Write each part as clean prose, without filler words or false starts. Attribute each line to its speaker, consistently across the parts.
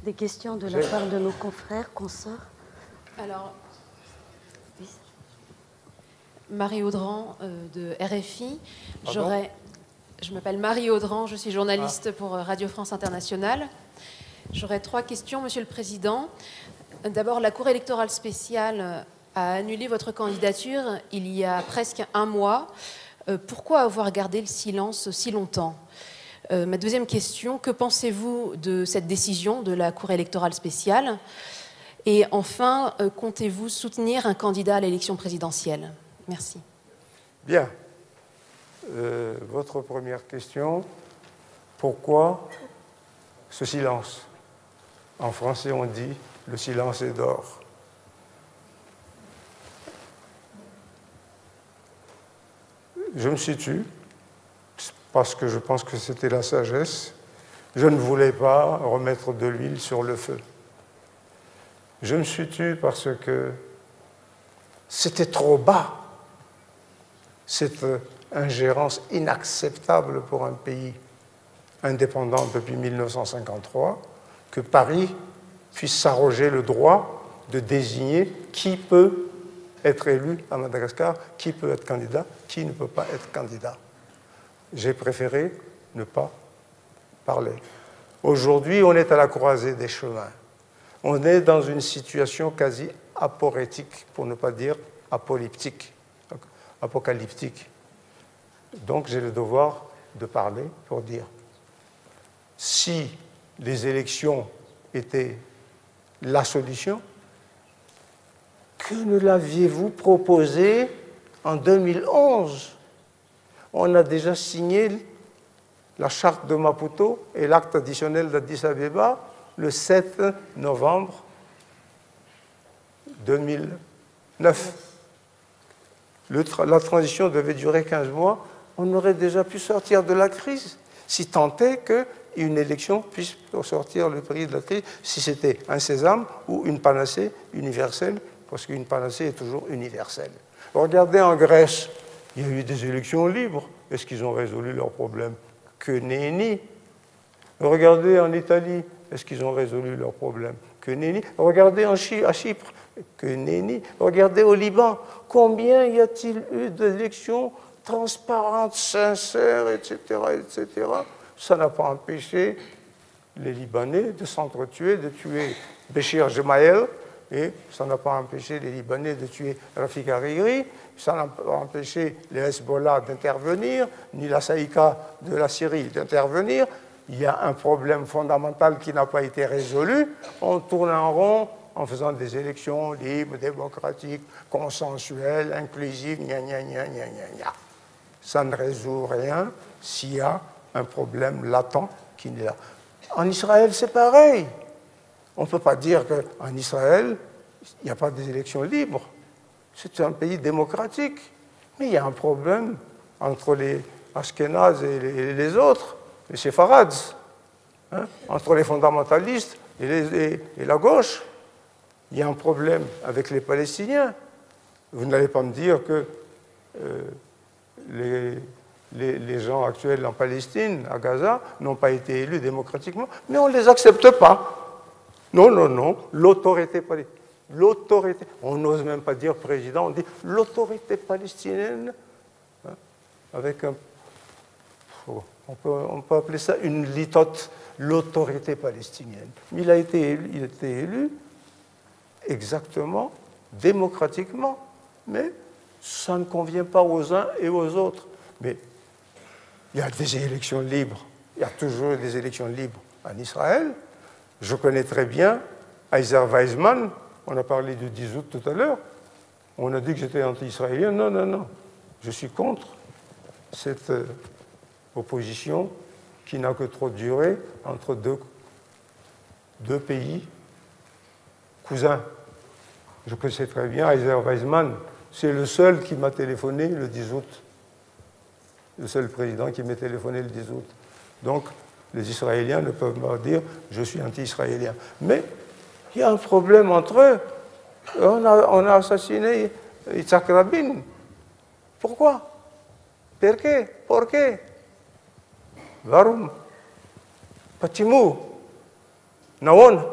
Speaker 1: Des questions de la part de nos confrères, consoeurs.
Speaker 2: Alors, Marie Audran de RFI. Je m'appelle Marie Audran, je suis journaliste pour Radio France Internationale. J'aurais 3 questions, Monsieur le Président. D'abord, la Cour électorale spéciale a annulé votre candidature il y a presque un mois. Pourquoi avoir gardé le silence si longtemps ? Ma deuxième question, que pensez-vous de cette décision de la Cour électorale spéciale ? Et enfin, comptez-vous soutenir un candidat à l'élection présidentielle ? Merci.
Speaker 3: Bien. Votre première question, pourquoi ce silence ? En français, on dit « le silence est d'or ». Je me situe, parce que je pense que c'était la sagesse. Je ne voulais pas remettre de l'huile sur le feu. Je me situe parce que c'était trop bas, cette ingérence inacceptable pour un pays indépendant depuis 1953, que Paris puisse s'arroger le droit de désigner qui peut être élu à Madagascar, qui peut être candidat, qui ne peut pas être candidat. J'ai préféré ne pas parler. Aujourd'hui, on est à la croisée des chemins. On est dans une situation quasi aporétique, pour ne pas dire apocalyptique. Donc j'ai le devoir de parler pour dire si les élections étaient la solution, que ne l'aviez-vous proposé en 2011 ? On a déjà signé la charte de Maputo et l'acte additionnel d'Addis Abeba le 7 novembre 2009. La transition devait durer 15 mois. On aurait déjà pu sortir de la crise, si tant est qu'une élection puisse sortir le pays de la crise, si c'était un sésame ou une panacée universelle, parce qu'une panacée est toujours universelle. Regardez en Grèce, il y a eu des élections libres. Est-ce qu'ils ont résolu leurs problèmes? Que nenni. Regardez en Italie, est-ce qu'ils ont résolu leurs problèmes? Que nenni. Regardez à Chypre, que nenni. Regardez au Liban, combien y a-t-il eu d'élections transparentes, sincères, etc., etc. Ça n'a pas empêché les Libanais de s'entretuer, de tuer Béchir Gemayel, et ça n'a pas empêché les Libanais de tuer Rafik Hariri, ça n'a pas empêché les Hezbollah d'intervenir, ni la Saïka de la Syrie d'intervenir. Il y a un problème fondamental qui n'a pas été résolu. On tourne en rond en faisant des élections libres, démocratiques, consensuelles, inclusives, gna gna gna gna gna gna. Ça ne résout rien s'il y a un problème latent qui n'est là. En Israël, c'est pareil. On ne peut pas dire qu'en Israël, il n'y a pas des élections libres. C'est un pays démocratique. Mais il y a un problème entre les Ashkénazes et les autres, les séfarads, hein, entre les fondamentalistes et la gauche. Il y a un problème avec les Palestiniens. Vous n'allez pas me dire que les gens actuels en Palestine, à Gaza, n'ont pas été élus démocratiquement, mais on ne les accepte pas. Non, non, non, l'autorité palestinienne. L'autorité, on n'ose même pas dire président, on dit l'autorité palestinienne, hein, avec un... On peut appeler ça une litote, l'autorité palestinienne. Mais il a été élu exactement, démocratiquement, mais ça ne convient pas aux uns et aux autres. Mais il y a des élections libres, il y a toujours des élections libres en Israël. Je connais très bien Heizer Weizmann, on a parlé du 10 août tout à l'heure, on a dit que j'étais anti-israélien. Non, non, non, je suis contre cette opposition qui n'a que trop duré entre deux pays cousins. Je connais très bien Heizer Weizmann, c'est le seul qui m'a téléphoné le 10 août. Le seul président qui m'a téléphoné le 10 août. Donc, les Israéliens ne peuvent pas dire « je suis anti-israélien ». Mais il y a un problème entre eux. On a assassiné Yitzhak Rabin. Pourquoi? Pourquoi? Pourquoi? Warum? Почему? Nawon.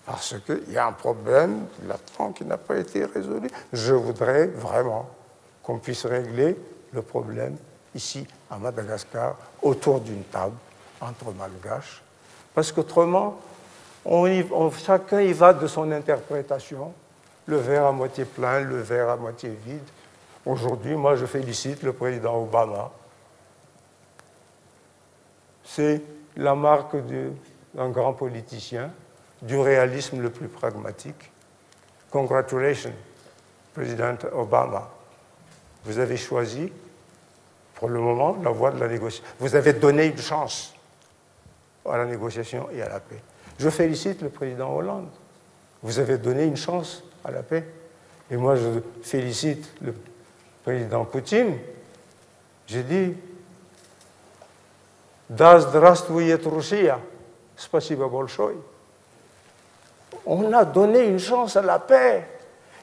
Speaker 3: parce qu'il y a un problème latent qui n'a pas été résolu. Je voudrais vraiment qu'on puisse régler le problème ici à Madagascar autour d'une table entre Malgaches, parce qu'autrement, chacun y va de son interprétation, le verre à moitié plein, le verre à moitié vide. Aujourd'hui, moi, je félicite le président Obama. C'est la marque d'un grand politicien, du réalisme le plus pragmatique. Congratulations, Président Obama. Vous avez choisi, pour le moment, la voie de la négociation. Vous avez donné une chance à la négociation et à la paix. Je félicite le président Hollande. Vous avez donné une chance à la paix. Et moi, je félicite le président Poutine. J'ai dit, Da zdravствует Russia, спасибо большое. On a donné une chance à la paix.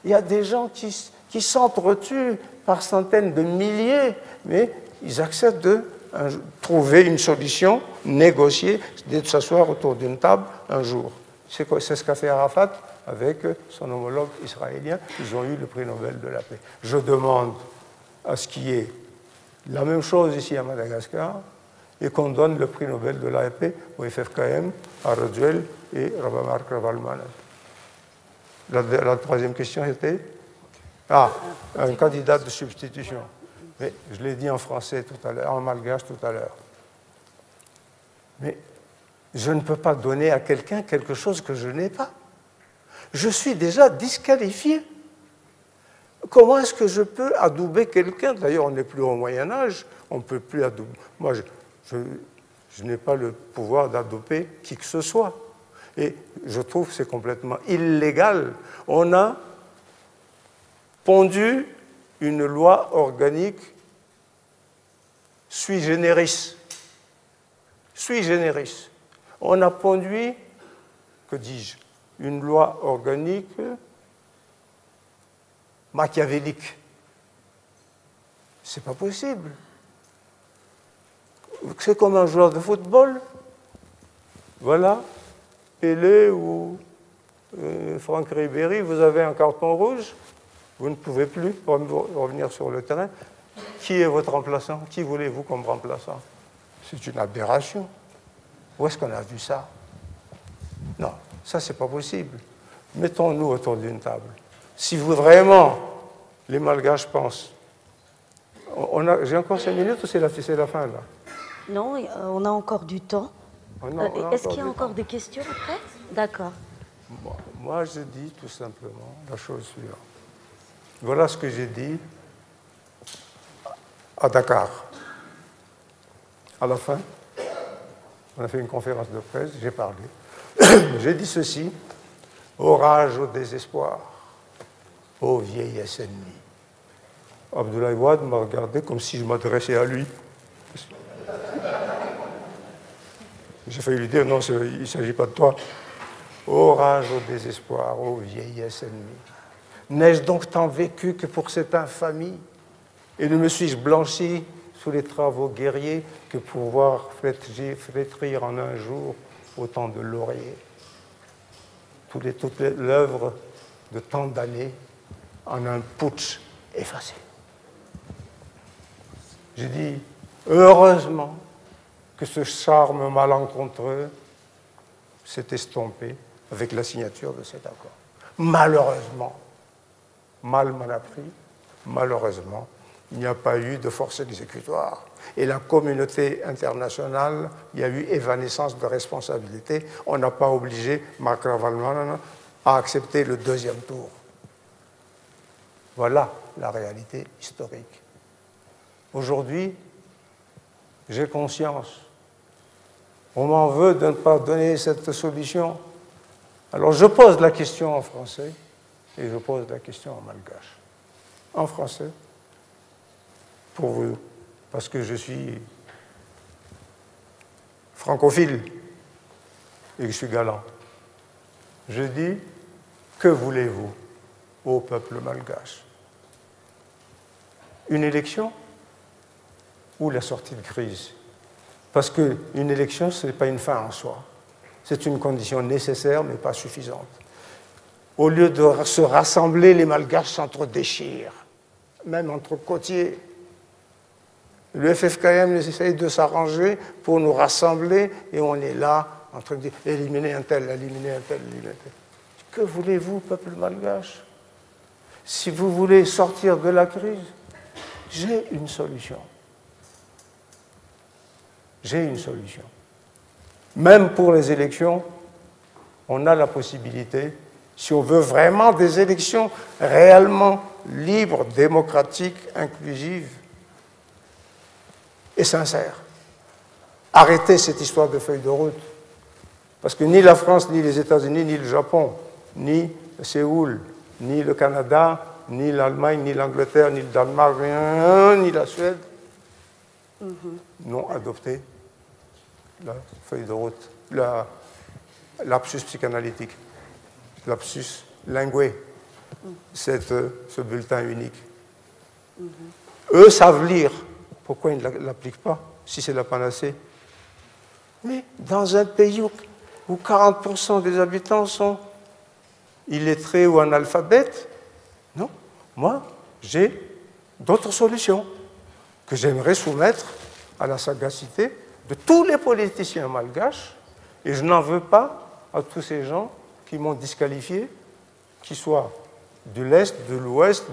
Speaker 3: Il y a des gens qui s'entretuent par centaines de milliers, mais ils acceptent de trouver une solution, négocier, de s'asseoir autour d'une table un jour. C'est ce qu'a fait Arafat avec son homologue israélien. Ils ont eu le prix Nobel de la paix. Je demande à ce qu'il y ait la même chose ici à Madagascar et qu'on donne le prix Nobel de la paix au FFKM, à Rodjuel et Rabamar Kravalman. La troisième question était un candidat de substitution. Mais je l'ai dit en français tout à l'heure, en malgache tout à l'heure. Mais je ne peux pas donner à quelqu'un quelque chose que je n'ai pas. Je suis déjà disqualifié. Comment est-ce que je peux adouber quelqu'un? D'ailleurs, on n'est plus au Moyen-Âge, on ne peut plus adouber. Moi, je n'ai pas le pouvoir d'adouber qui que ce soit. Et je trouve que c'est complètement illégal. On a pondu une loi organique sui generis. Sui generis. On a pondu, que dis-je, une loi organique machiavélique. C'est pas possible. C'est comme un joueur de football. Voilà, Pelé ou Franck Ribéry, vous avez un carton rouge, vous ne pouvez plus revenir sur le terrain. Qui est votre remplaçant? Qui voulez-vous comme remplaçant? C'est une aberration. Où est-ce qu'on a vu ça? Non, ça, c'est pas possible. Mettons-nous autour d'une table. Si vous vraiment, les Malgaches pensent... J'ai encore 5 minutes ou c'est la fin, là?
Speaker 1: Non, on a encore du temps. Est-ce qu'il y a encore des questions après? D'accord.
Speaker 3: Moi, je dis tout simplement la chose suivante. Voilà ce que j'ai dit à Dakar. À la fin, on a fait une conférence de presse, j'ai parlé. J'ai dit ceci: orage au désespoir, ô vieillesse ennemie. Abdoulaye Wade m'a regardé comme si je m'adressais à lui. J'ai failli lui dire, non, il ne s'agit pas de toi. Orage au désespoir, ô vieillesse ennemie. N'ai-je donc tant vécu que pour cette infamie? Et ne me suis-je blanchi sous les travaux guerriers que pour voir flétrir en un jour autant de lauriers? Toute l'œuvre de tant d'années en un putsch effacé. J'ai dit, heureusement que ce charme malencontreux s'est estompé avec la signature de cet accord. Malheureusement, mal m'en a pris, malheureusement, il n'y a pas eu de force exécutoire. Et la communauté internationale, il y a eu évanescence de responsabilité. On n'a pas obligé Marc Ravalman à accepter le deuxième tour. Voilà la réalité historique. Aujourd'hui, j'ai conscience. On m'en veut de ne pas donner cette solution. Alors je pose la question en français et je pose la question en malgache. En français, pour vous, parce que je suis francophile et que je suis galant. Je dis, que voulez-vous au peuple malgache? Une élection ou la sortie de crise? Parce qu'une élection, ce n'est pas une fin en soi. C'est une condition nécessaire, mais pas suffisante. Au lieu de se rassembler, les Malgaches s'entre-déchirent, même entre côtiers. Le FFKM essaye de s'arranger pour nous rassembler, et on est là, en train d'éliminer un tel, éliminer un tel, éliminer un tel. Que voulez-vous, peuple malgache? Si vous voulez sortir de la crise, j'ai une solution. J'ai une solution. Même pour les élections, on a la possibilité, si on veut vraiment des élections réellement libres, démocratiques, inclusives et sincères. Arrêtez cette histoire de feuille de route. Parce que ni la France, ni les États-Unis, ni le Japon, ni Séoul, ni le Canada, ni l'Allemagne, ni l'Angleterre, ni le Danemark, ni la Suède n'ont adopté la feuille de route, l'apsus psychanalytique, l'apsus lingué, ce bulletin unique. Eux savent lire. Pourquoi ils ne l'appliquent pas, si c'est la panacée? Mais dans un pays où 40% des habitants sont illettrés ou analphabètes, non, moi, j'ai d'autres solutions que j'aimerais soumettre à la sagacité de tous les politiciens malgaches, et je n'en veux pas à tous ces gens qui m'ont disqualifié, qu'ils soient de l'Est, de l'Ouest,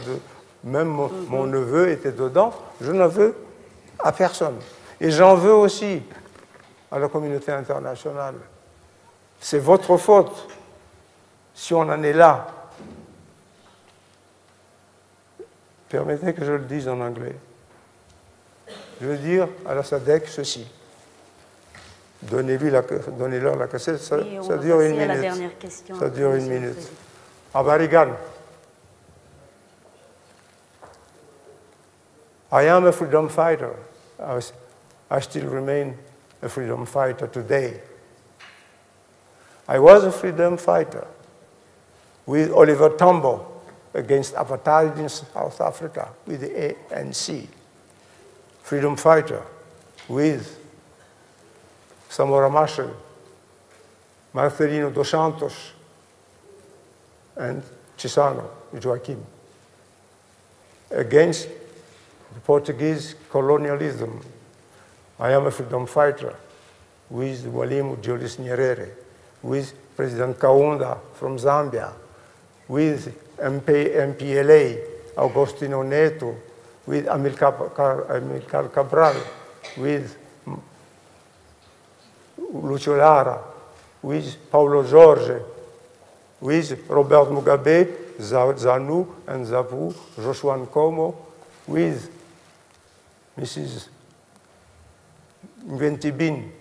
Speaker 3: même mon neveu était dedans, je n'en veux à personne. Et j'en veux aussi à la communauté internationale. C'est votre faute si on en est là. Permettez que je le dise en anglais. Je veux dire à la SADC ceci. Donnez-leur la cassette, ça dure une minute.
Speaker 1: La dernière question,
Speaker 3: ça dure une minute. Abarigan. I am a freedom fighter. I still remain a freedom fighter today. I was a freedom fighter with Oliver Tambo against apartheid in South Africa with the ANC. Freedom fighter with Samora Machel, Marcelino dos Santos, and Chissano Joaquim against the Portuguese colonialism. I am a freedom fighter with Mwalimu Julius Nyerere, with President Kaunda from Zambia, with MPLA, Agostinho Neto, with Amilcar Cabral, with Lucio Lara, with Paulo Jorge, with Robert Mugabe, Zanu and Zapu, Joshua Nkomo, with Mrs. Nguyen Bin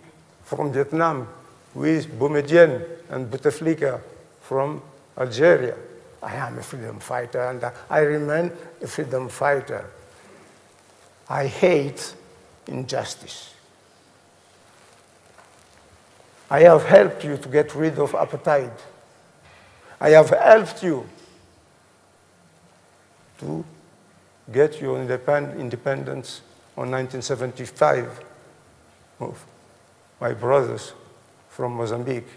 Speaker 3: from Vietnam, with Boumediene and Bouteflika from Algeria. I am a freedom fighter, and I remain a freedom fighter. I hate injustice. I have helped you to get rid of apartheid. I have helped you to get your independence on 1975 of my brothers from Mozambique.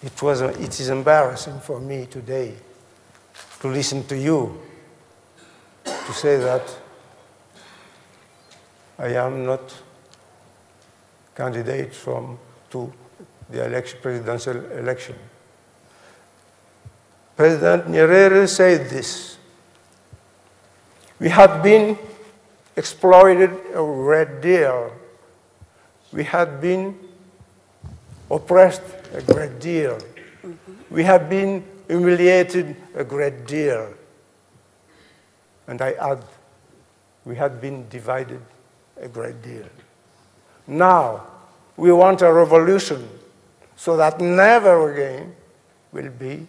Speaker 3: It is embarrassing for me today to listen to you, to say that I am not candidate to the presidential election. President Nyerere said this: we had been exploited a great deal. We had been oppressed a great deal. We have been humiliated a great deal. And I add, we had been divided a great deal. Now, we want a revolution so that never again will be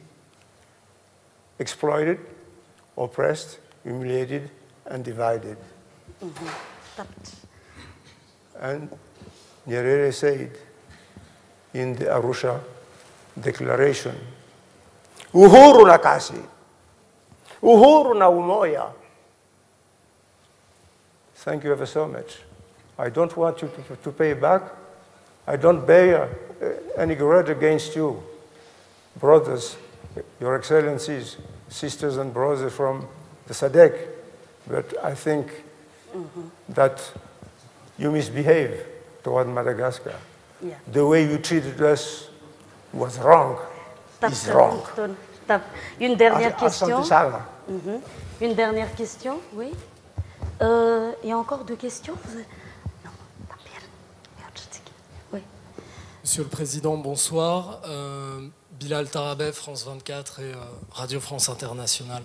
Speaker 3: exploited, oppressed, humiliated, and divided. And Nyerere said in the Arusha Declaration, uhuru na kasi, uhuru na umoja. Thank you ever so much. I don't want you to pay back. I don't bear any grudge against you, brothers, your excellencies, sisters and brothers from the SADC, but I think that you misbehave toward Madagascar.
Speaker 1: Yeah.
Speaker 3: The way you treated us was wrong. Is wrong.
Speaker 1: Une dernière question. Une dernière question, oui. Il y a encore deux questions. Non, oui.
Speaker 4: Monsieur le Président, bonsoir. Bilal Tarabeh, France 24 et Radio France Internationale.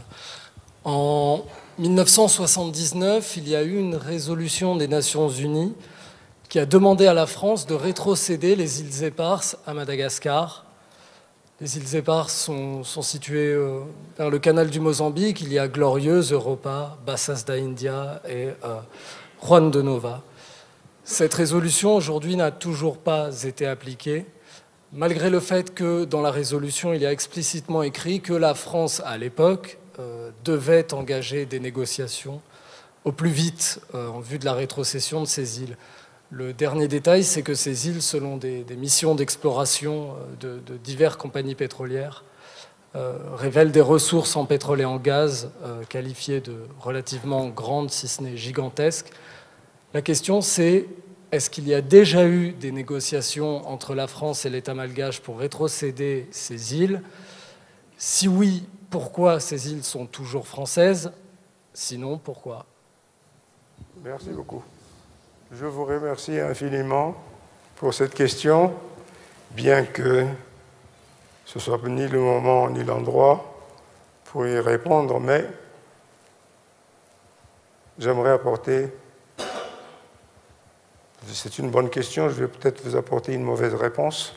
Speaker 4: En 1979, il y a eu une résolution des Nations Unies qui a demandé à la France de rétrocéder les îles Éparses à Madagascar. Les îles Éparses sont situées vers le canal du Mozambique. Il y a Glorieuse, Europa, Bassas da India et Juan de Nova. Cette résolution, aujourd'hui, n'a toujours pas été appliquée, malgré le fait que dans la résolution, il y a explicitement écrit que la France, à l'époque, devait engager des négociations au plus vite en vue de la rétrocession de ces îles. Le dernier détail, c'est que ces îles, selon des missions d'exploration de diverses compagnies pétrolières, révèlent des ressources en pétrole et en gaz qualifiées de relativement grandes, si ce n'est gigantesques. La question, c'est est-ce qu'il y a déjà eu des négociations entre la France et l'État malgache pour rétrocéder ces îles? Si oui, pourquoi ces îles sont toujours françaises? Sinon, pourquoi?
Speaker 3: Merci beaucoup. Je vous remercie infiniment pour cette question, bien que ce ne soit ni le moment ni l'endroit pour y répondre, mais j'aimerais apporter... C'est une bonne question, je vais peut-être vous apporter une mauvaise réponse.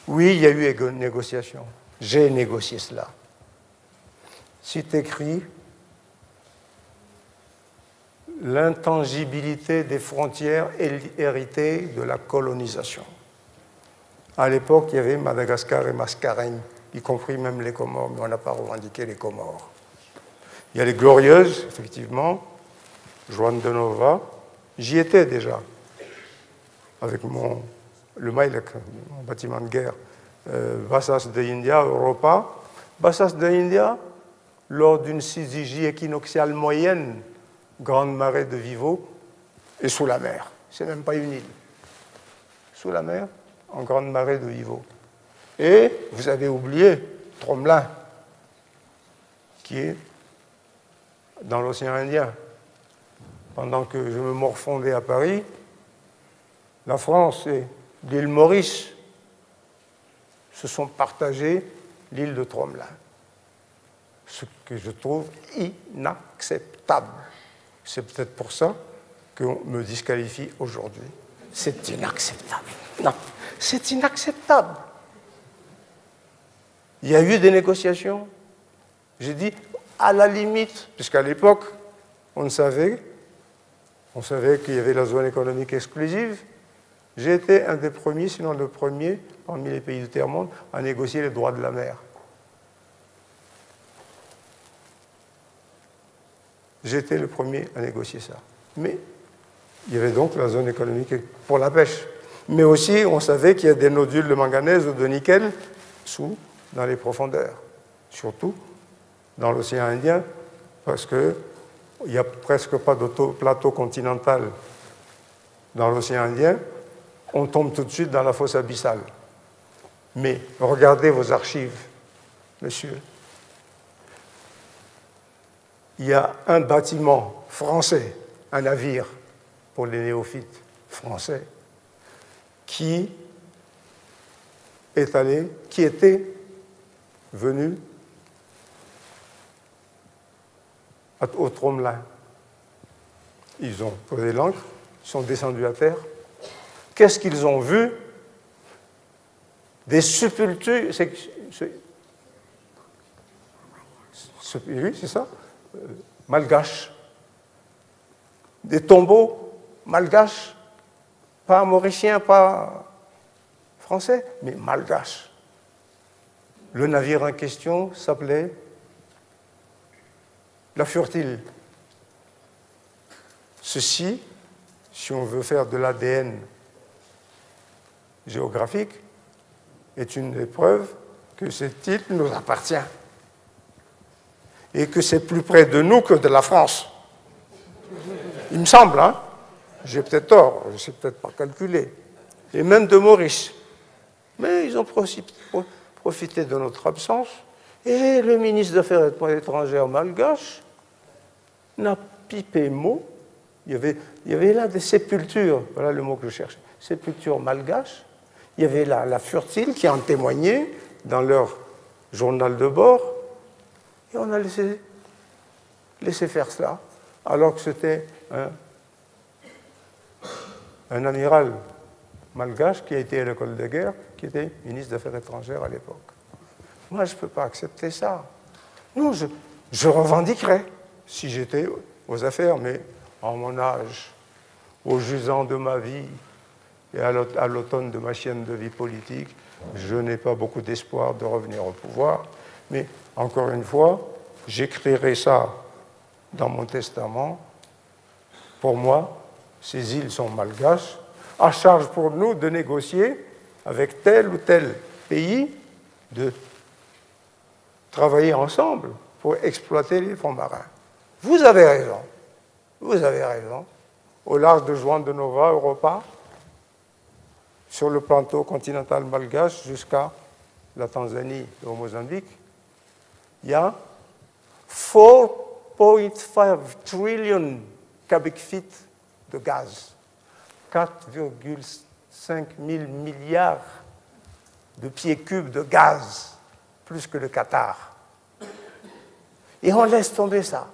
Speaker 3: Oui, il y a eu une négociation. J'ai négocié cela. C'est écrit... l'intangibilité des frontières héritées de la colonisation. À l'époque, il y avait Madagascar et Mascareigne, y compris même les Comores, mais on n'a pas revendiqué les Comores. Il y a les Glorieuses, effectivement, Juan de Nova. J'y étais déjà, avec le Mailek, mon bâtiment de guerre, Bassas de India, Europa. Bassas de India, lors d'une syzygie équinoxiale moyenne, grande marée de Vivo, et sous la mer. Ce n'est même pas une île. Sous la mer, en grande marée de Vivo. Et vous avez oublié Tromelin, qui est dans l'océan Indien. Pendant que je me morfondais à Paris, la France et l'île Maurice se sont partagées l'île de Tromelin. Ce que je trouve inacceptable. C'est peut-être pour ça qu'on me disqualifie aujourd'hui. C'est inacceptable. Non, c'est inacceptable. Il y a eu des négociations. J'ai dit, à la limite, puisqu'à l'époque, on savait qu'il y avait la zone économique exclusive. J'ai été un des premiers, sinon le premier, parmi les pays du tiers-monde, à négocier les droits de la mer. J'étais le premier à négocier ça. Mais il y avait donc la zone économique pour la pêche. Mais aussi, on savait qu'il y a des nodules de manganèse ou de nickel dans les profondeurs. Surtout dans l'océan Indien, parce qu'il n'y a presque pas de plateau continental dans l'océan Indien. On tombe tout de suite dans la fosse abyssale. Mais regardez vos archives, monsieur. Il y a un bâtiment français, un navire pour les néophytes français, qui était venu au Tromelin. Ils ont posé l'ancre, ils sont descendus à terre. Qu'est-ce qu'ils ont vu? Des sépultures. Oui, c'est ça. Malgaches. Des tombeaux malgaches. Pas mauriciens, pas français, mais malgaches. Le navire en question s'appelait la Furtile. Ceci, si on veut faire de l'ADN géographique est une des preuves que cette île nous appartient et que c'est plus près de nous que de la France. Il me semble, hein? J'ai peut-être tort, je ne sais peut-être pas calculer. Et même de Maurice. Mais ils ont profité de notre absence. Et le ministre des Affaires étrangères malgache n'a pipé mot. Il y avait là des sépultures, voilà le mot que je cherchais, sépultures malgaches. Il y avait la Furtile qui en témoignait dans leur journal de bord. Et on a laissé faire cela, alors que c'était un amiral malgache qui a été à l'école de guerre, qui était ministre des Affaires étrangères à l'époque. Moi, je ne peux pas accepter ça. Non, je revendiquerais si j'étais aux affaires, mais en mon âge, au jusant de ma vie et à l'automne de ma chaîne de vie politique, je n'ai pas beaucoup d'espoir de revenir au pouvoir. Mais encore une fois, j'écrirai ça dans mon testament. Pour moi, ces îles sont malgaches. À charge pour nous de négocier avec tel ou tel pays, de travailler ensemble pour exploiter les fonds marins. Vous avez raison. Vous avez raison. Au large de Juan de Nova, Europa, sur le plateau continental malgache jusqu'à la Tanzanie et au Mozambique, il y a 4,5 trillion cubic feet de gaz. 4,5 000 milliards de pieds cubes de gaz, plus que le Qatar. Et on laisse tomber ça.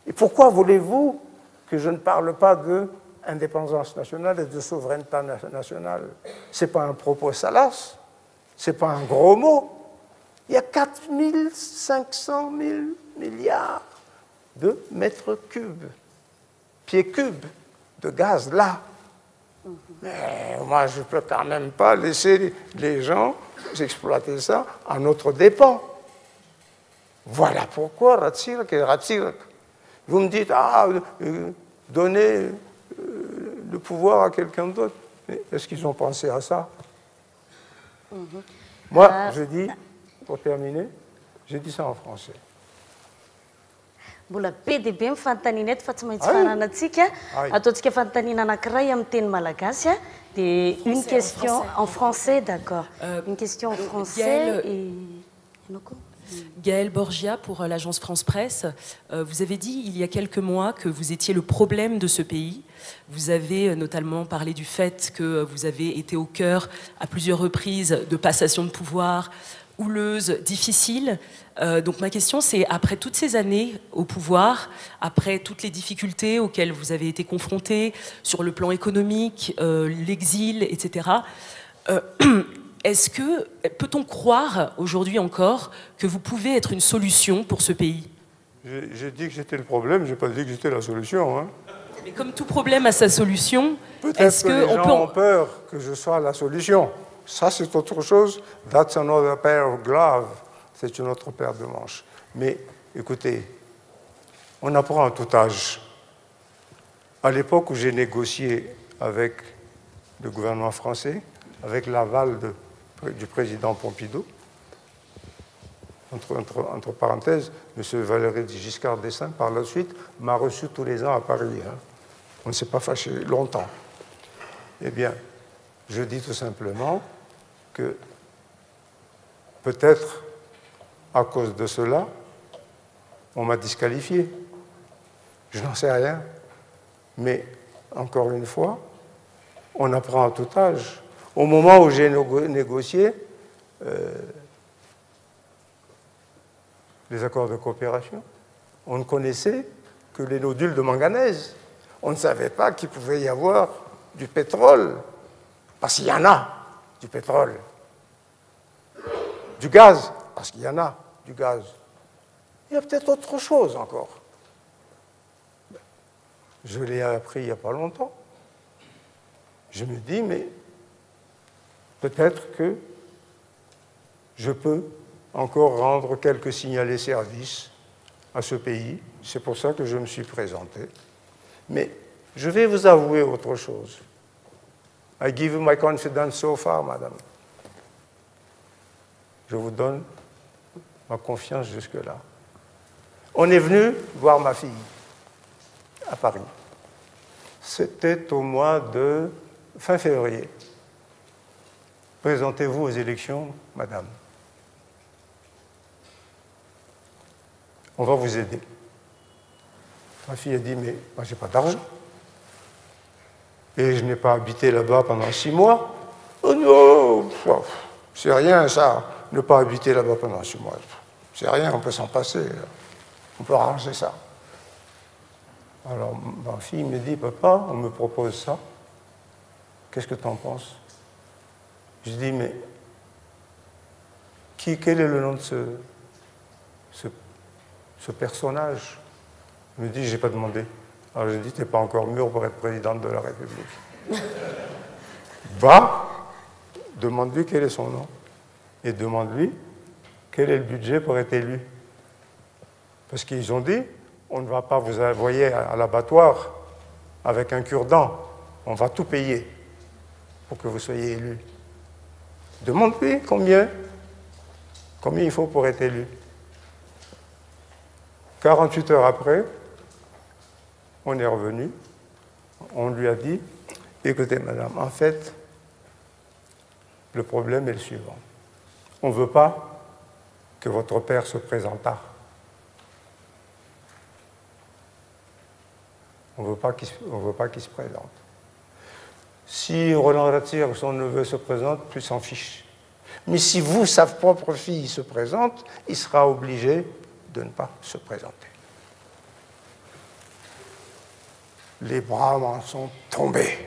Speaker 3: Et pourquoi voulez-vous que je ne parle pas d'indépendance nationale et de souveraineté nationale? Ce n'est pas un propos salace, ce n'est pas un gros mot. Il y a 4 500 000 milliards de mètres cubes, pieds cubes de gaz là. Mais moi, je ne peux quand même pas laisser les gens exploiter ça à notre dépens. Voilà pourquoi Ratsirak et Ratsirak. Vous me dites, donnez le pouvoir à quelqu'un d'autre. Est-ce qu'ils ont pensé à ça? Moi, je dis, pour terminer, je dis ça en français.
Speaker 1: Mbola be dia be mifanontanina eto fa tsy maintsy fananantsika ataontsika fanontaniana anankiray amin'ny teny malagasy dia une question en français, d'accord, une question en français et
Speaker 5: Gaëlle Borgia pour l'agence France Presse. Vous avez dit il y a quelques mois que vous étiez le problème de ce pays. Vous avez notamment parlé du fait que vous avez été au cœur à plusieurs reprises de passations de pouvoir houleuses, difficiles. Donc ma question c'est, après toutes ces années au pouvoir, après toutes les difficultés auxquelles vous avez été confrontés sur le plan économique, l'exil, etc., peut-on croire aujourd'hui encore que vous pouvez être une solution pour ce pays?
Speaker 3: J'ai dit que j'étais le problème, je n'ai pas dit que j'étais la solution. Hein.
Speaker 5: Mais comme tout problème a sa solution,
Speaker 3: est-ce que les gens ont peur que je sois la solution? Ça, c'est autre chose. That's another pair of gloves. C'est une autre paire de manches. Mais écoutez, on apprend à tout âge. À l'époque où j'ai négocié avec le gouvernement français, avec l'aval du président Pompidou, entre parenthèses, M. Valéry Giscard d'Estaing, par la suite, m'a reçu tous les ans à Paris. Hein. On ne s'est pas fâché longtemps. Eh bien, je dis tout simplement que peut-être à cause de cela, on m'a disqualifié. Je n'en sais rien. Mais, encore une fois, on apprend à tout âge. Au moment où j'ai négocié les accords de coopération, on ne connaissait que les nodules de manganèse. On ne savait pas qu'il pouvait y avoir du pétrole, parce qu'il y en a du pétrole. Du gaz, parce qu'il y en a du gaz. Il y a peut-être autre chose encore. Je l'ai appris il n'y a pas longtemps. Je me dis, mais peut-être que je peux encore rendre quelques signalés services à ce pays. C'est pour ça que je me suis présenté. Mais je vais vous avouer autre chose. I give you my confidence so far, madame. Je vous donne ma confiance jusque-là. On est venu voir ma fille à Paris. C'était au mois de fin février. Présentez-vous aux élections, madame. On va vous aider. Ma fille a dit, mais moi, je n'ai pas d'argent. Et je n'ai pas habité là-bas pendant 6 mois. Oh non, c'est rien ça, ne pas habiter là-bas pendant 6 mois. C'est rien, on peut s'en passer. On peut arranger ça. Alors ma fille me dit, papa, on me propose ça. Qu'est-ce que tu en penses? Je dis, mais quel est le nom de ce personnage? Il me dit, je n'ai pas demandé. Alors je dis, tu n'es pas encore mûr pour être présidente de la République. Va, demande-lui quel est son nom. Et demande-lui quel est le budget pour être élu. Parce qu'ils ont dit, on ne va pas vous envoyer à l'abattoir avec un cure-dent. On va tout payer pour que vous soyez élu. Demande-lui combien il faut pour être élu. 48 heures après, on est revenu, on lui a dit, écoutez madame, en fait, le problème est le suivant. On ne veut pas que votre père se présentât. On ne veut pas qu'il se présente. Si Roland Ratzir, son neveu, se présente, il s'en fiche. Mais si vous, sa propre fille, se présente, il sera obligé de ne pas se présenter. Les bras m'en sont tombés.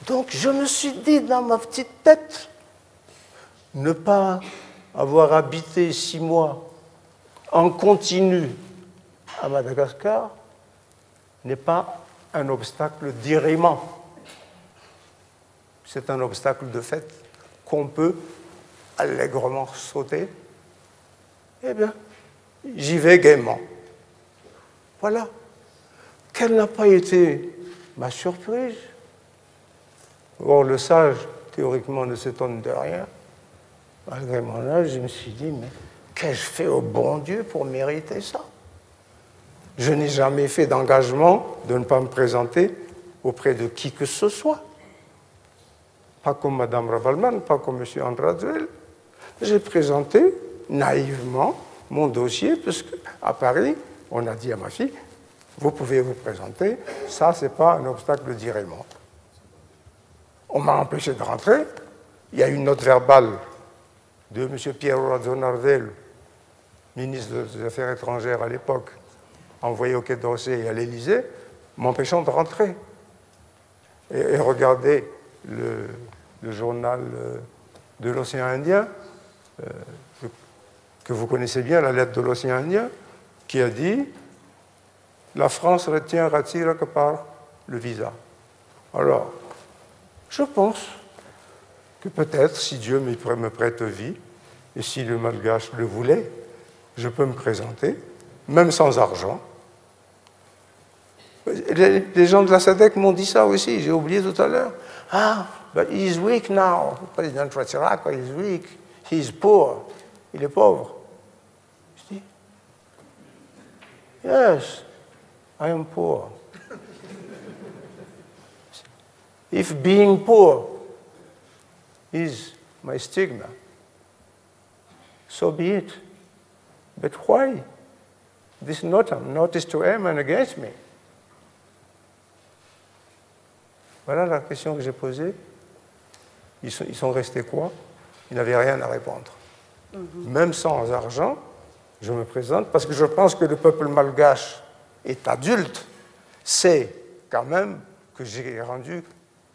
Speaker 3: Donc je me suis dit dans ma petite tête, ne pas avoir habité 6 mois en continu à Madagascar n'est pas un obstacle d'irriement. C'est un obstacle de fait qu'on peut allègrement sauter. Eh bien, j'y vais gaiement. Voilà. Quelle n'a pas été ma surprise? Or, le sage, théoriquement, ne s'étonne de rien. Malgré mon âge, je me suis dit, mais qu'ai-je fait au bon Dieu pour mériter ça? Je n'ai jamais fait d'engagement de ne pas me présenter auprès de qui que ce soit. Pas comme Mme Ravalman, pas comme M. Andrazuel. J'ai présenté naïvement mon dossier, parce qu'à Paris, on a dit à ma fille, vous pouvez vous présenter, ça, ce n'est pas un obstacle d'irriement. On m'a empêché de rentrer. Il y a une note verbale de M. Piero Razzonardello, ministre des Affaires étrangères à l'époque, envoyé au Quai d'Orsay et à l'Élysée, m'empêchant de rentrer. Et regardez le journal de l'océan Indien, que vous connaissez bien, la lettre de l'océan Indien, qui a dit « La France retient Ratzir que par le visa ». Alors, je pense que peut-être, si Dieu me prête vie, et si le Malgache le voulait, je peux me présenter, même sans argent. Les gens de la SADC m'ont dit ça aussi, j'ai oublié tout à l'heure. Ah, but he's weak now. Le président Ratsiraka, he's weak. He's poor. Il est pauvre. Je dis, yes, I am poor. If being poor is my stigma, so be it. But why this notice to him and against me? Voilà la question que j'ai posée. Ils sont restés quoi? Ils n'avaient rien à répondre. Même sans argent, je me présente parce que je pense que le peuple malgache est adulte, sait quand même que j'ai rendu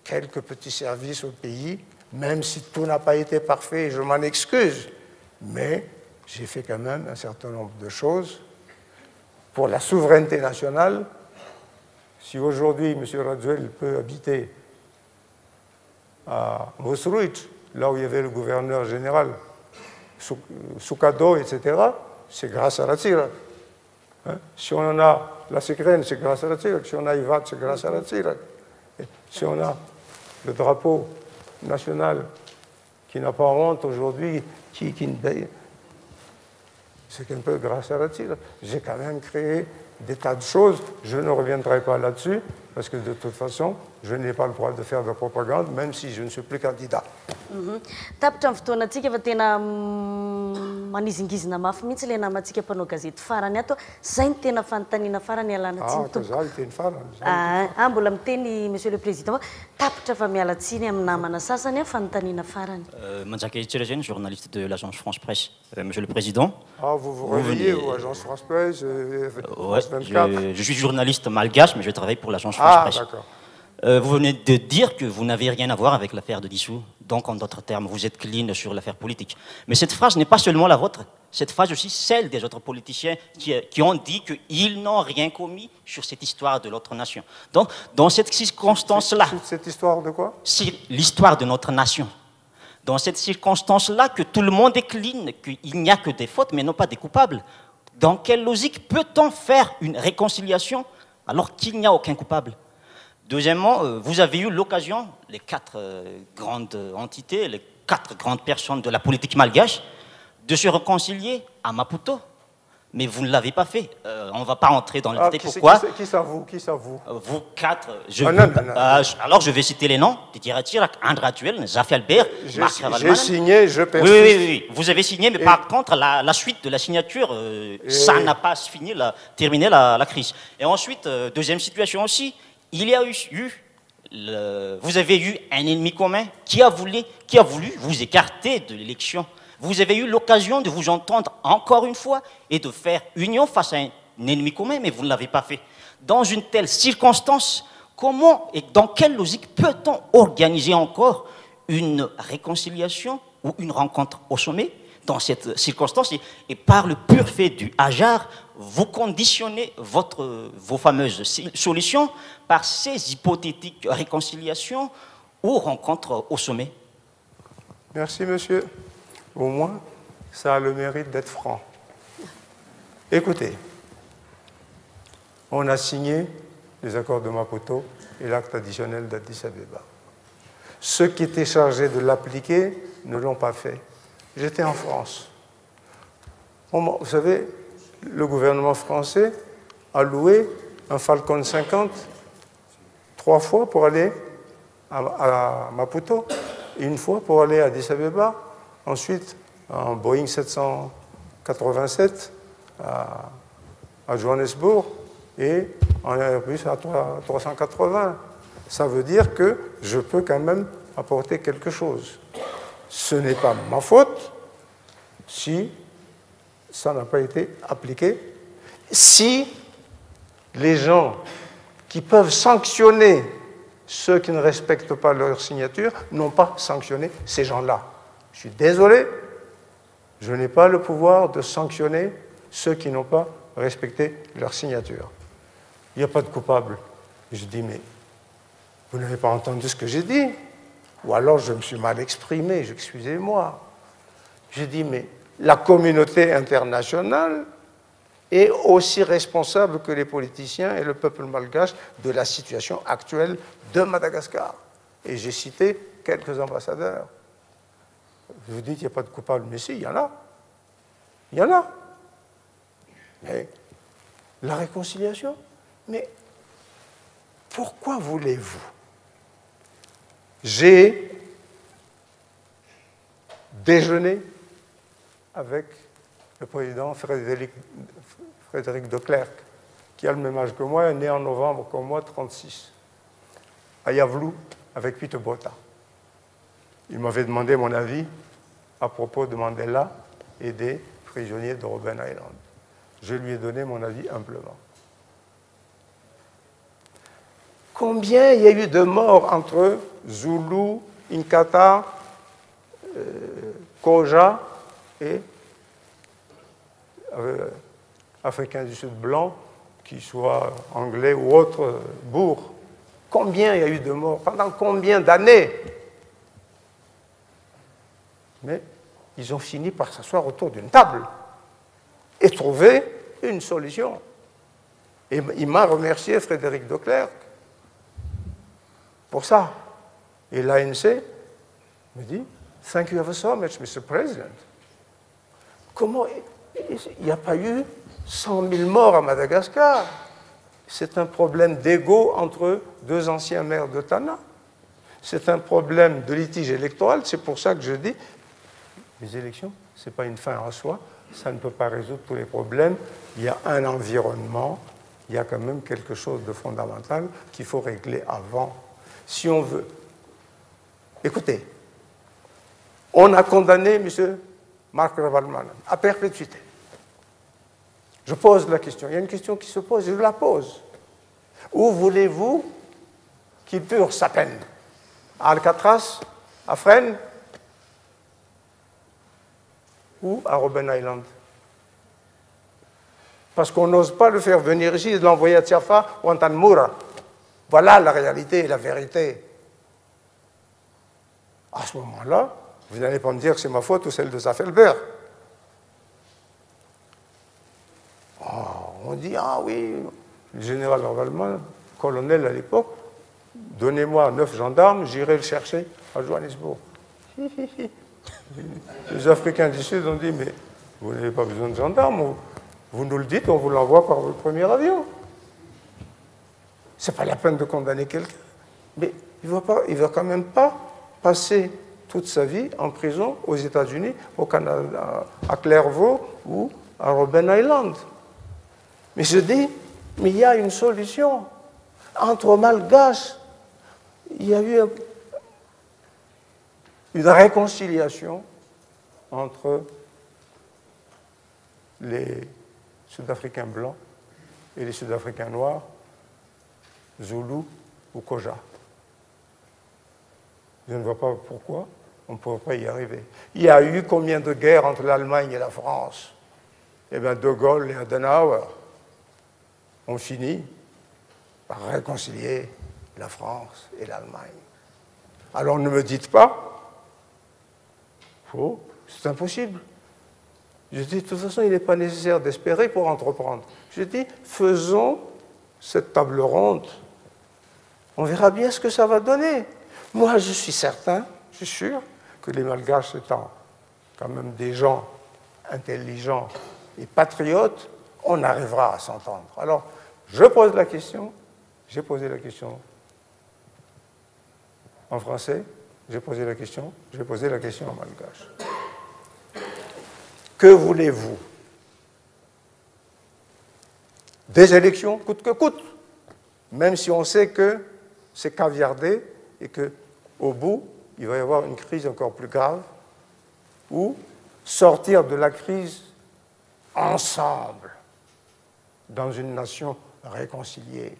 Speaker 3: quelques petits services au pays, même si tout n'a pas été parfait, je m'en excuse. Mais j'ai fait quand même un certain nombre de choses pour la souveraineté nationale. Si aujourd'hui, M. Radziwiłł peut habiter à Mosruit, là où il y avait le gouverneur général, Sukado, etc., c'est grâce à Ratsirak. Hein? Si on en a la Sekren, c'est grâce à Ratsirak. Si on a Ivat, c'est grâce à Ratsirak. Si on a le drapeau national qui n'a pas honte aujourd'hui, qui c'est un peu grâce à Ratil. J'ai quand même créé des tas de choses. Je ne reviendrai pas là-dessus, parce que de toute façon, je n'ai pas le droit de faire de propagande, même si je ne suis plus candidat.
Speaker 1: Tapitra amin'ny fotoanantsika efa tena manizingizina mafy mihitsy ilay namantsika mpanao gazety farany ato. Zay ny tena fanontaniana farany ialana tsiny
Speaker 3: za iteny farany.
Speaker 1: Mbola miteny Monsieur le Président. Tapitra fa miala tsiny amin'ny namana sasany fanontaniana farany.
Speaker 6: Manjaka Etsirezeny, journaliste de l'agence France Presse. Monsieur le Président.
Speaker 3: Vous vous réveillez aux agences France Presse, France 24.
Speaker 6: Je suis journaliste malgache, mais je travaille pour l'agence France Presse.
Speaker 3: D'accord.
Speaker 6: Vous venez de dire que vous n'avez rien à voir avec l'affaire de Dissous. Donc, en d'autres termes, vous êtes clean sur l'affaire politique. Mais cette phrase n'est pas seulement la vôtre. Cette phrase aussi celle des autres politiciens qui ont dit qu'ils n'ont rien commis sur cette histoire de l'autre nation. Donc, dans cette circonstance-là...
Speaker 3: Cette histoire de quoi?
Speaker 6: C'est l'histoire de notre nation. Dans cette circonstance-là, que tout le monde est clean, qu'il n'y a que des fautes, mais non pas des coupables. Dans quelle logique peut-on faire une réconciliation alors qu'il n'y a aucun coupable? Deuxièmement, vous avez eu l'occasion, les 4 grandes entités, les 4 grandes personnes de la politique malgache, de se réconcilier à Maputo. Mais vous ne l'avez pas fait. On ne va pas entrer dans le détail. Pourquoi?
Speaker 3: Qui ça vous?
Speaker 6: Vous 4.
Speaker 3: Alors
Speaker 6: je vais citer les noms. Titiratir, André Atuel, Zafia Albert, Marc Ravalman.
Speaker 3: J'ai signé, je persiste.
Speaker 6: Oui. Vous avez signé, mais par contre, la suite de la signature, ça n'a pas terminé la crise. Et ensuite, deuxième situation aussi, il y a vous avez eu un ennemi commun qui a voulu vous écarter de l'élection. Vous avez eu l'occasion de vous entendre encore une fois et de faire union face à un ennemi commun, mais vous ne l'avez pas fait. Dans une telle circonstance, comment et dans quelle logique peut-on organiser encore une réconciliation ou une rencontre au sommet? Dans cette circonstance, et par le pur fait du hasard, vous conditionnez vos fameuses solutions par ces hypothétiques réconciliations ou rencontres au sommet.
Speaker 3: Merci, monsieur. Au moins, ça a le mérite d'être franc. Écoutez, on a signé les accords de Maputo et l'acte additionnel d'Addis Abeba. Ceux qui étaient chargés de l'appliquer ne l'ont pas fait. J'étais en France. Vous savez, le gouvernement français a loué un Falcon 50 3 fois pour aller à Maputo, et 1 fois pour aller à Addis Abeba, ensuite un Boeing 787 à Johannesburg et un Airbus A380. Ça veut dire que je peux quand même apporter quelque chose. Ce n'est pas ma faute si ça n'a pas été appliqué. Si les gens qui peuvent sanctionner ceux qui ne respectent pas leur signature n'ont pas sanctionné ces gens-là. Je suis désolé, je n'ai pas le pouvoir de sanctionner ceux qui n'ont pas respecté leur signature. Il n'y a pas de coupable. Je dis, mais vous n'avez pas entendu ce que j'ai dit? Ou alors je me suis mal exprimé, excusez-moi. J'ai dit, mais la communauté internationale est aussi responsable que les politiciens et le peuple malgache de la situation actuelle de Madagascar. Et j'ai cité quelques ambassadeurs. Vous dites qu'il n'y a pas de coupable, mais si, il y en a. Il y en a. Mais la réconciliation, mais pourquoi voulez-vous? J'ai déjeuné avec le président Frédéric de Klerk, qui a le même âge que moi, est né en novembre comme moi, 36, à Yavlou, avec Pete Botha. Il m'avait demandé mon avis à propos de Mandela et des prisonniers de Robben Island. Je lui ai donné mon avis humblement. Combien il y a eu de morts entre Zoulou, Inkatha, Koja et Africains du Sud blancs, qu'ils soient anglais ou autres bourgs? Combien il y a eu de morts? Pendant combien d'années? Mais ils ont fini par s'asseoir autour d'une table et trouver une solution. Et il m'a remercié, Frédéric de Klerk. pour ça. Et l'ANC me dit, thank you ever so much, Mr. President. Comment il n'y a pas eu 100 000 morts à Madagascar? C'est un problème d'ego entre deux anciens maires de Tana. C'est un problème de litige électoral. C'est pour ça que je dis, les élections, ce n'est pas une fin en soi. Ça ne peut pas résoudre tous les problèmes. Il y a un environnement, il y a quand même quelque chose de fondamental qu'il faut régler avant. Si on veut. Écoutez, on a condamné M. Marc Ravalomanana à perpétuité. Je pose la question. Il y a une question qui se pose, je la pose. Où voulez-vous qu'il purge sa peine? À Alcatraz, à Fresnes ou à Robben Island? Parce qu'on n'ose pas le faire venir ici et l'envoyer à Tiafa ou à Tanmoura. Voilà la réalité et la vérité. À ce moment-là, vous n'allez pas me dire que c'est ma faute ou celle de Zaffelberg. Oh, on dit, ah oui, le général Ravalomanana, colonel à l'époque, donnez-moi 9 gendarmes, j'irai le chercher à Johannesburg. Les Africains du Sud ont dit, mais vous n'avez pas besoin de gendarmes, vous nous le dites, on vous l'envoie par le premier avion. Ce n'est pas la peine de condamner quelqu'un. Mais il ne va quand même pas passer toute sa vie en prison aux États-Unis, au Canada, à Clairvaux ou à Robben Island. Mais je dis, mais il y a une solution. Entre Malgaches, il y a eu une réconciliation entre les Sud-Africains blancs et les Sud-Africains noirs, Zoulous ou Koja. Je ne vois pas pourquoi on ne pourrait pas y arriver. Il y a eu combien de guerres entre l'Allemagne et la France? Eh bien, De Gaulle et Adenauer ont fini par réconcilier la France et l'Allemagne. Alors ne me dites pas, c'est impossible. Je dis, de toute façon, il n'est pas nécessaire d'espérer pour entreprendre. Je dis, faisons cette table ronde. On verra bien ce que ça va donner. Moi, je suis certain, je suis sûr, que les Malgaches étant quand même des gens intelligents et patriotes, on arrivera à s'entendre. Alors, je pose la question, j'ai posé la question en français, j'ai posé la question en malgache. Que voulez-vous? Des élections, coûte que coûte, même si on sait que c'est caviardé et qu'au bout, il va y avoir une crise encore plus grave, ou sortir de la crise ensemble, dans une nation réconciliée.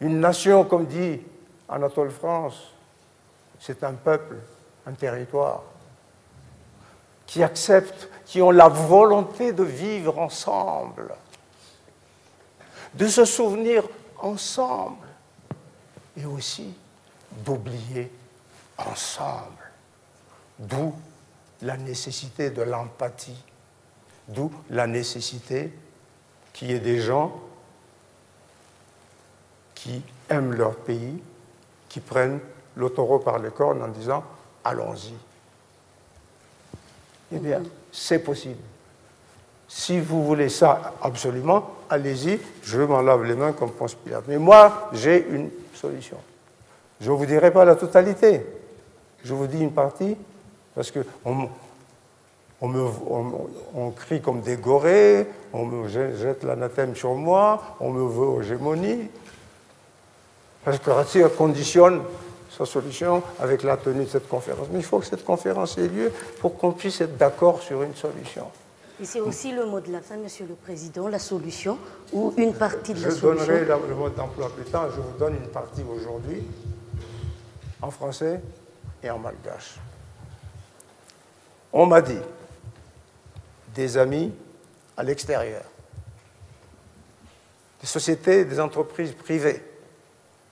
Speaker 3: Une nation, comme dit Anatole France, c'est un peuple, un territoire, qui acceptent, qui ont la volonté de vivre ensemble, de se souvenir ensemble, et aussi d'oublier ensemble. D'où la nécessité de l'empathie, d'où la nécessité qu'il y ait des gens qui aiment leur pays, qui prennent le taureau par les cornes en disant « allons-y ». Eh bien, c'est possible. Si vous voulez ça absolument, allez-y, je m'en lave les mains comme Ponce Pilate. Mais moi, j'ai une solution. Je ne vous dirai pas la totalité. Je vous dis une partie, parce qu'on crie comme des gorées, on me jette l'anathème sur moi, on me veut aux gémonies. Parce que Ratsir conditionne sa solution avec la tenue de cette conférence. Mais il faut que cette conférence ait lieu pour qu'on puisse être d'accord sur une solution.
Speaker 1: Et c'est aussi le mot de la fin, Monsieur le Président, la solution, ou une partie de la solution.
Speaker 3: Je donnerai le mot d'emploi plus tard, je vous donne une partie aujourd'hui, en français et en malgache. On m'a dit, des amis à l'extérieur, des sociétés, des entreprises privées,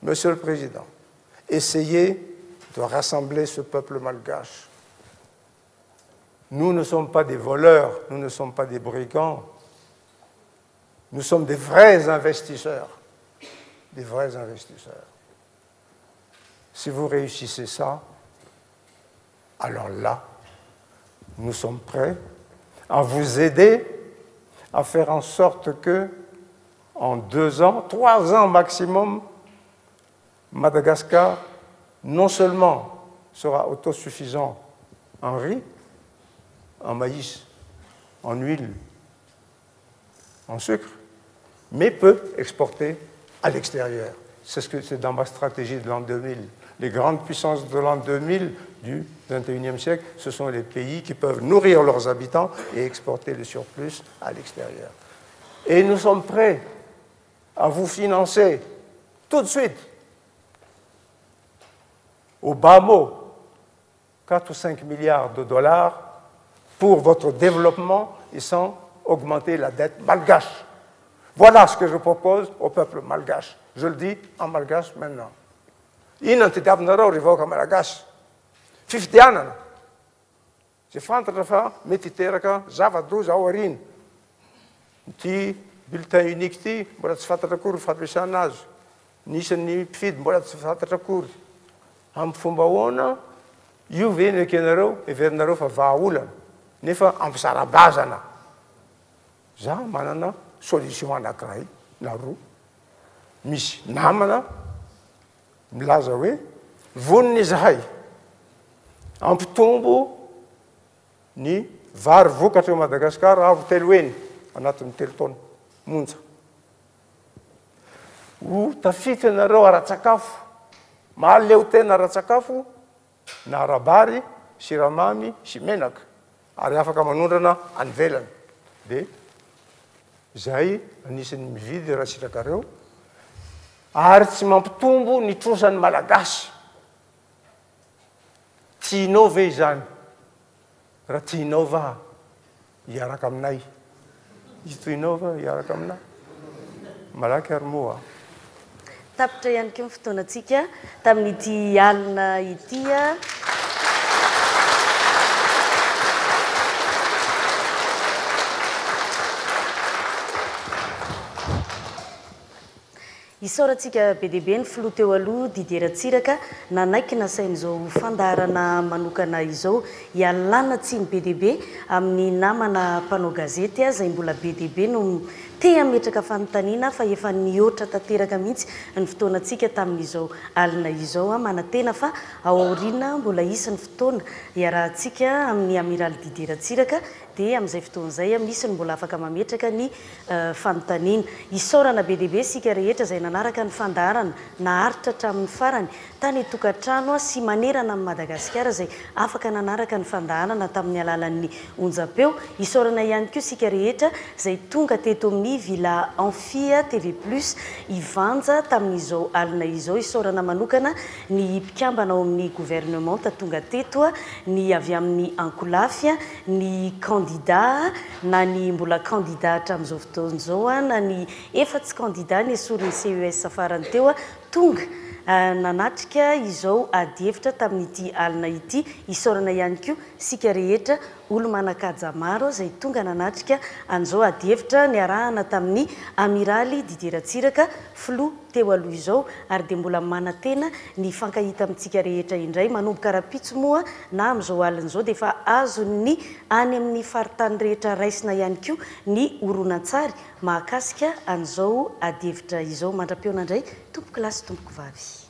Speaker 3: Monsieur le Président, essayez de rassembler ce peuple malgache. Nous ne sommes pas des voleurs, nous ne sommes pas des brigands. Nous sommes des vrais investisseurs. Des vrais investisseurs. Si vous réussissez ça, alors là, nous sommes prêts à vous aider à faire en sorte que, en 2 ans, 3 ans maximum, Madagascar non seulement sera autosuffisant en riz, en maïs, en huile, en sucre, mais peut exporter à l'extérieur. C'est dans ma stratégie de l'an 2000. Les grandes puissances de l'an 2000 du XXIe siècle, ce sont les pays qui peuvent nourrir leurs habitants et exporter le surplus à l'extérieur. Et nous sommes prêts à vous financer tout de suite, au bas mot, 4 ou 5 milliards de dollars pour votre développement et sans augmenter la dette malgache. Voilà ce que je propose au peuple malgache. Je le dis en malgache maintenant. Inona ty diavinareo rehefa malagasy fifidianana zay fantatra fa mety hiteraka zava-doza ao aoriana. Ty bulletin unique ty mbola tsy fantatra akory fampiasana azy. Nisan'ny mpifidy mbola tsy fantatra akory. Amin'ny fomba ahoana io ve ny ekenareo heverinareo fa vahaolana nefa ampysarabazana. Za manana solution anankiray na roa. Misy namana milaza hoe voniny izahay ampitombo ny vary vokatra eo Madagasikara avo telo eny anatin'ny 3 taona monja. Ho tafity ianareo ara-tsakafo, mahaleo tena ara-tsakafo na arabary, siramamy sy menaka ary afaka manondrana any ivelany. Dia izay anisan'ny mividy raha sitrakareo ary tsy mampitombo ny trosan'ny malagasy. Tianao ve izany? Raha tianao va hiaraka aminay? Tianao va hiaraka aminay? Malaky ary moa.
Speaker 1: Tapitra ihany koa ny fotoanantsika tamin'ity alina ity a. Isaorantsika be dia be ny filoha teo aloha Didier Ratsiraka nanaiky nasain'izao fandaharana manokana izao hialana tsiny be dia be amin'ny namana mpanao gazety izay mbola be dia be no te hametraka fanontaniana fa efa nihoatra tanteraka mihitsy ny fotoanantsika tamin'izao alina izao manantena fa ao aoriana mbola isan'ny fotoana hiarahantsika amin'ny amiral Didier Ratsiraka dia amin'izay fotoan'izay misy ny mbola afaka mametraka ny fanontaniana. Isaorana be dia be sika rehetra izay nanaraka ny fandaharana naharitra hatramin'ny farany tany tokantrano sy manerana amin'ny Madagasikara izay afaka nanaraka ny fandaharana tamin'ny alalan'ny onjam-peo. Isaorana ihany koa sika rehetra izay tonga teto amin'ny Villa Amphia TV+ hivanja tamin'izao alina izao. Isaorana manokana ny mpikambana ao amin'ny gouvernement tonga teto, ny avy amin'ny Ankolafia, ny candidat na ny mbola candidat hatramin'izao fotoan'izao na ny efa tsy candidat ny esoriny CES farany teo tonga nanatrika izao ady hevitra tamin'ity alina ity. Isaorana ihany koa sika rehetra olo manan-kaja maro izay tonga nanatrika an'izao ady hevitra niarahana tamin'ny amiraly Didier Ratsiraka filoha teo aloha izao ary dia mbola manantena ny fankahita amintsika rehetra indray manomboka rapitso moa na amin'izao alina izao dia efa azony any amin'ny faritany rehetra raisina ihany koa ny horonan-tsary mahakasika an'izao ady hevitra izao. Mandra-peona indray tompoky lasy tompoky vavy.